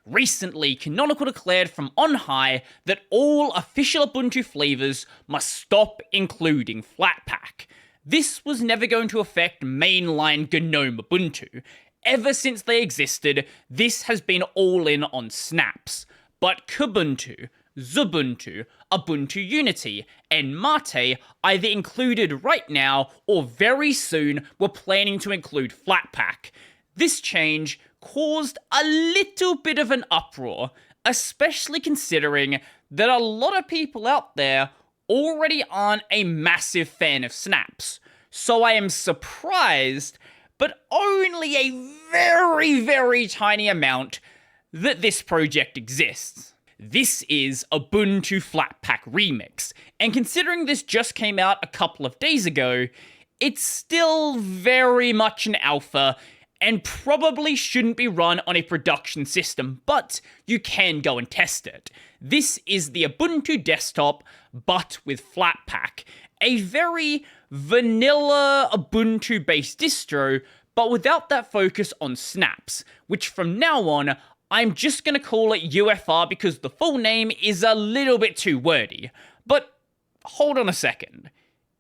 Recently, Canonical declared from on high that all official Ubuntu flavors must stop including Flatpak. This was never going to affect mainline GNOME Ubuntu. Ever since they existed, this has been all in on snaps. But Kubuntu, Xubuntu, Ubuntu Unity, and Mate either included right now or very soon were planning to include Flatpak. This change caused a little bit of an uproar, especially considering that a lot of people out there already aren't a massive fan of snaps. So I am surprised, but only a very, very tiny amount, that this project exists. This is Ubuntu Flatpak Remix, and considering this just came out a couple of days ago, it's still very much an alpha, and probably shouldn't be run on a production system, but you can go and test it. This is the Ubuntu desktop, but with Flatpak, a very vanilla Ubuntu-based distro, but without that focus on snaps, which from now on, I'm just going to call it UFR because the full name is a little bit too wordy. But hold on a second.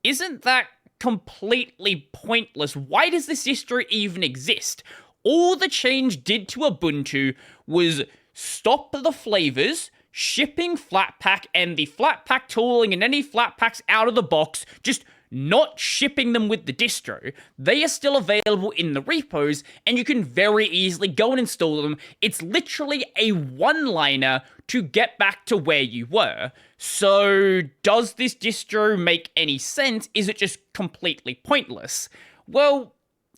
Isn't that completely pointless? Why does this distro even exist? All the change did to Ubuntu was stop the flavors, shipping Flatpak and the Flatpak tooling and any Flatpaks out of the box, just not shipping them with the distro. They are still available in the repos, and you can very easily go and install them. It's literally a one-liner to get back to where you were. So, does this distro make any sense? Is it just completely pointless? Well,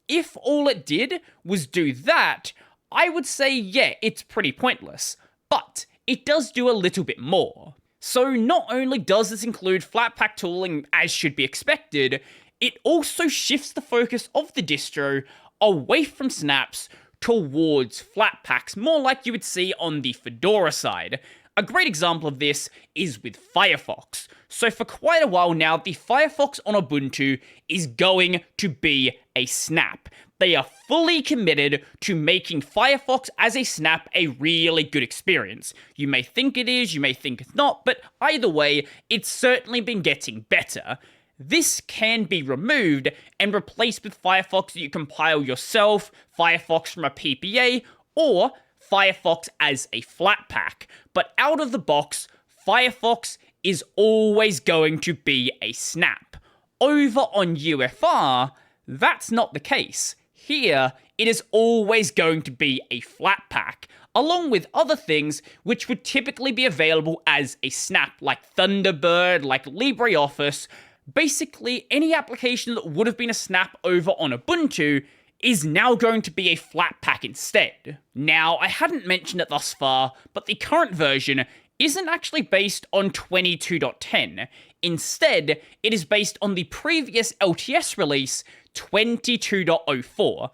if all it did was do that, I would say, yeah, it's pretty pointless. But it does do a little bit more. So not only does this include Flatpak tooling as should be expected, it also shifts the focus of the distro away from snaps towards Flatpaks, more like you would see on the Fedora side. A great example of this is with Firefox. So for quite a while now, the Firefox on Ubuntu is going to be a snap. They are fully committed to making Firefox as a snap a really good experience. You may think it is, you may think it's not, but either way, it's certainly been getting better. This can be removed and replaced with Firefox that you compile yourself, Firefox from a PPA, or Firefox as a Flatpak. But out of the box, Firefox is always going to be a snap. Over on UFR, that's not the case. Here, it is always going to be a Flatpak, along with other things which would typically be available as a snap, like Thunderbird, like LibreOffice. Basically, any application that would have been a snap over on Ubuntu is now going to be a Flatpak instead. Now, I hadn't mentioned it thus far, but the current version isn't actually based on 22.10. Instead, it is based on the previous LTS release, 22.04.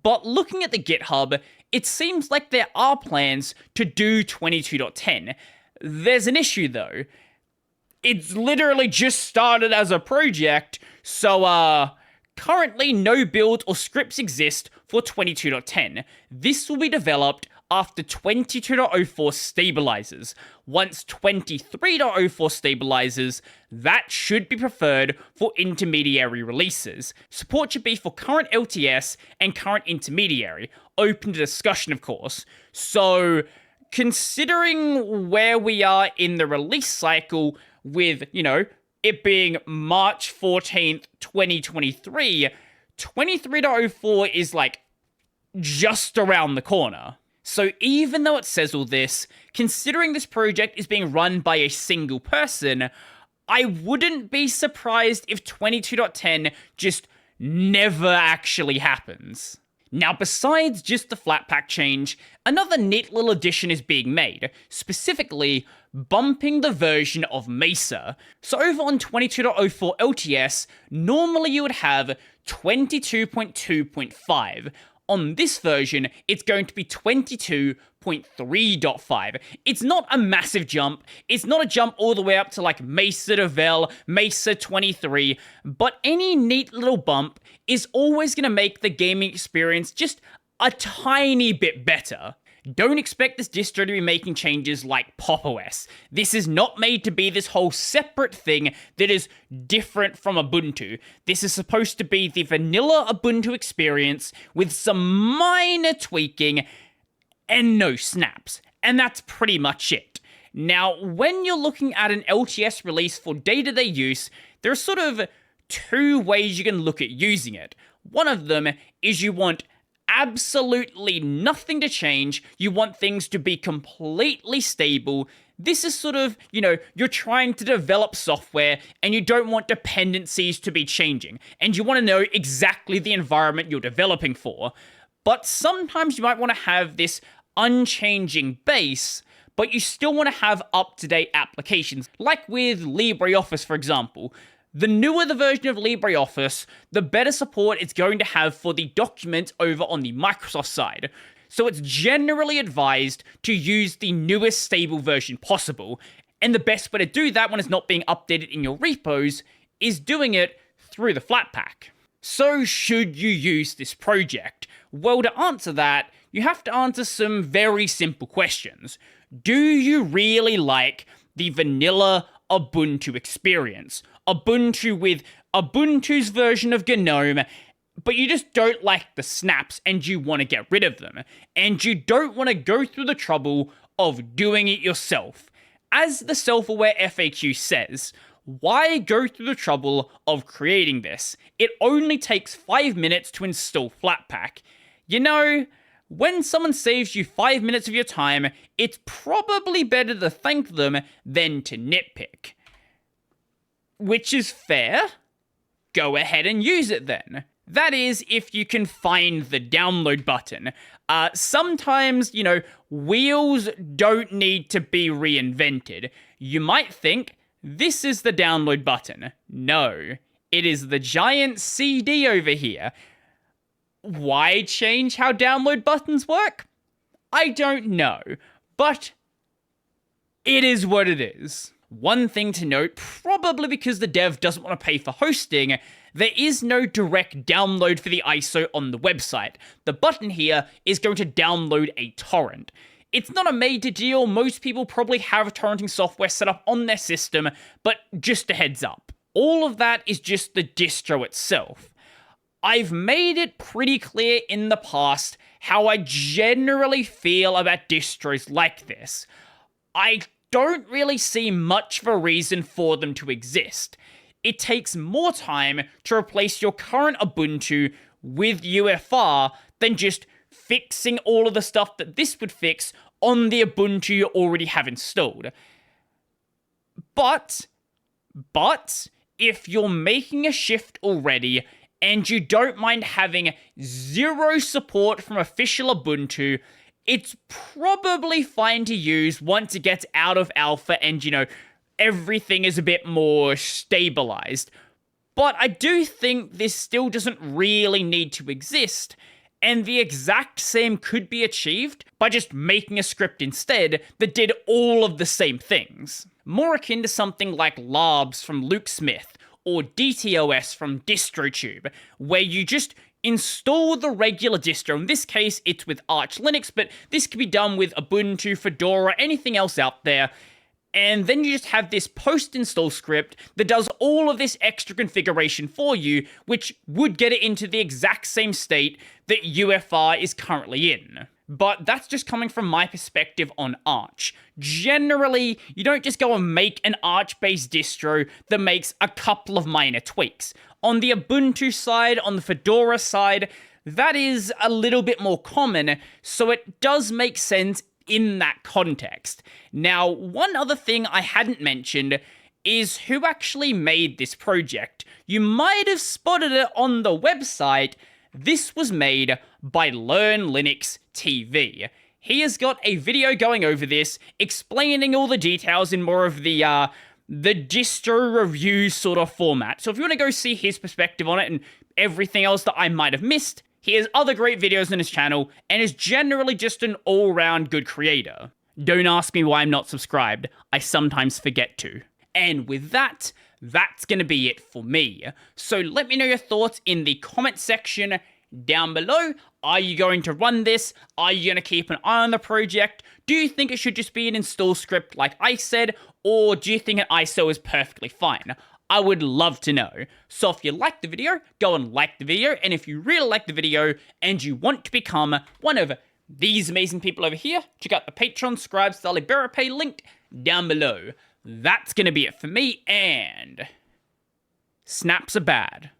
But looking at the GitHub, it seems like there are plans to do 22.10. There's an issue though. It's literally just started as a project, so currently no build or scripts exist for 22.10. This will be developed after 22.04 stabilizes. Once 23.04 stabilizes, that should be preferred for intermediary releases. Support should be for current LTS and current intermediary, open to discussion of course. So, considering where we are in the release cycle with, it being March 14th, 2023, 23.04 is like just around the corner. So even though it says all this, considering this project is being run by a single person, I wouldn't be surprised if 22.10 just never actually happens. Now, besides just the Flatpak change, another neat little addition is being made, specifically bumping the version of Mesa. So over on 22.04 LTS, normally you would have 22.2.5. On this version, it's going to be 22.3.5. It's not a massive jump. It's not a jump all the way up to like Mesa to Vel, Mesa 23, but any neat little bump is always going to make the gaming experience just a tiny bit better. Don't expect this distro to be making changes like Pop! OS. This is not made to be this whole separate thing that is different from Ubuntu. This is supposed to be the vanilla Ubuntu experience with some minor tweaking and no snaps. And that's pretty much it. Now, when you're looking at an LTS release for day-to-day use, there are sort of two ways you can look at using it. One of them is you want absolutely nothing to change. You want things to be completely stable. This is sort of, you're trying to develop software and you don't want dependencies to be changing. And you want to know exactly the environment you're developing for. But sometimes you might want to have this unchanging base, but you still want to have up-to-date applications. Like with LibreOffice, for example. The newer the version of LibreOffice, the better support it's going to have for the documents over on the Microsoft side. So it's generally advised to use the newest stable version possible. And the best way to do that when it's not being updated in your repos is doing it through the Flatpak. So should you use this project? Well, to answer that, you have to answer some very simple questions. Do you really like the vanilla Ubuntu experience? Ubuntu with Ubuntu's version of GNOME, but you just don't like the snaps and you want to get rid of them. And you don't want to go through the trouble of doing it yourself. As the self-aware FAQ says, why go through the trouble of creating this? It only takes 5 minutes to install Flatpak. When someone saves you 5 minutes of your time, it's probably better to thank them than to nitpick. Which is fair. Go ahead and use it then. That is, if you can find the download button. Sometimes, wheels don't need to be reinvented. You might think, this is the download button. No, it is the giant CD over here. Why change how download buttons work? I don't know, but it is what it is. One thing to note, probably because the dev doesn't want to pay for hosting, there is no direct download for the ISO on the website. The button here is going to download a torrent. It's not a major deal, most people probably have torrenting software set up on their system, but just a heads up. All of that is just the distro itself. I've made it pretty clear in the past how I generally feel about distros like this. I don't really see much of a reason for them to exist. It takes more time to replace your current Ubuntu with UFR than just fixing all of the stuff that this would fix on the Ubuntu you already have installed. But, if you're making a shift already, and you don't mind having zero support from official Ubuntu, it's probably fine to use once it gets out of alpha and, everything is a bit more stabilized. But I do think this still doesn't really need to exist, and the exact same could be achieved by just making a script instead that did all of the same things. More akin to something like Labs from Luke Smith, or DTOS from DistroTube, where you just install the regular distro. In this case, it's with Arch Linux, but this can be done with Ubuntu, Fedora, anything else out there. And then you just have this post-install script that does all of this extra configuration for you, which would get it into the exact same state that UFR is currently in. But that's just coming from my perspective on Arch. Generally, you don't just go and make an Arch-based distro that makes a couple of minor tweaks. On the Ubuntu side, on the Fedora side, that is a little bit more common, so it does make sense in that context. Now, one other thing I hadn't mentioned is who actually made this project. You might have spotted it on the website. This was made by Learn Linux TV. He has got a video going over this, explaining all the details in more of the distro review sort of format. So if you want to go see his perspective on it and everything else that I might have missed, he has other great videos on his channel and is generally just an all-round good creator. Don't ask me why I'm not subscribed. I sometimes forget to. And with that, that's going to be it for me. So let me know your thoughts in the comment section, down below. Are you going to run this? Are you going to keep an eye on the project? Do you think it should just be an install script like I said, or do you think an ISO is perfectly fine? I would love to know. So if you liked the video, go and like the video, and if you really like the video and you want to become one of these amazing people over here, check out the Patreon, Scribe, Sally Berapay linked down below. That's going to be it for me, and snaps are bad.